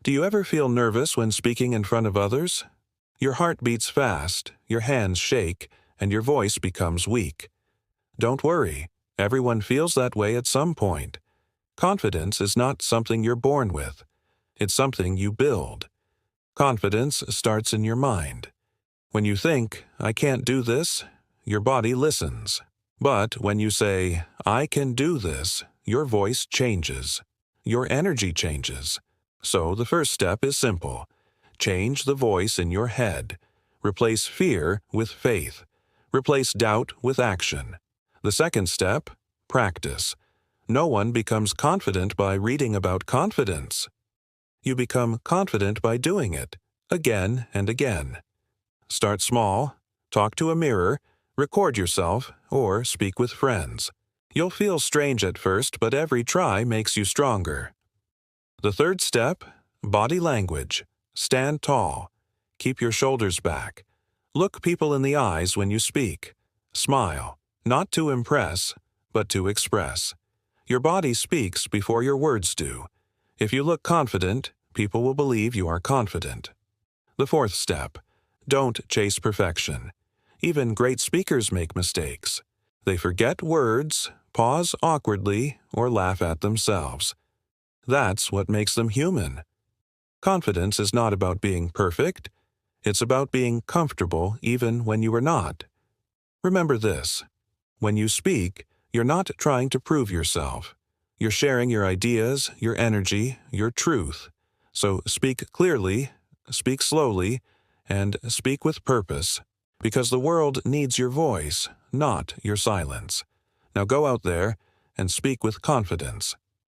Do you ever feel nervous when speaking in front of others? Your heart beats fast, your hands shake, and your voice becomes weak. Don't worry, everyone feels that way at some point. Confidence is not something you're born with. It's something you build. Confidence starts in your mind. When you think, "I can't do this," your body listens. But when you say, "I can do this," your voice changes. Your energy changes. So the first step is simple. Change the voice in your head. Replace fear with faith. Replace doubt with action. The second step, practice. No one becomes confident by reading about confidence. You become confident by doing it, again and again. Start small, talk to a mirror, record yourself, or speak with friends. You'll feel strange at first, but every try makes you stronger. The third step, body language. Stand tall. Keep your shoulders back. Look people in the eyes when you speak. Smile, not to impress, but to express. Your body speaks before your words do. If you look confident, people will believe you are confident. The fourth step, don't chase perfection. Even great speakers make mistakes. They forget words, pause awkwardly, or laugh at themselves. That's what makes them human. Confidence is not about being perfect. It's about being comfortable even when you are not. Remember this. When you speak, you're not trying to prove yourself. You're sharing your ideas, your energy, your truth. So speak clearly, speak slowly, and speak with purpose, because the world needs your voice, not your silence. Now go out there and speak with confidence.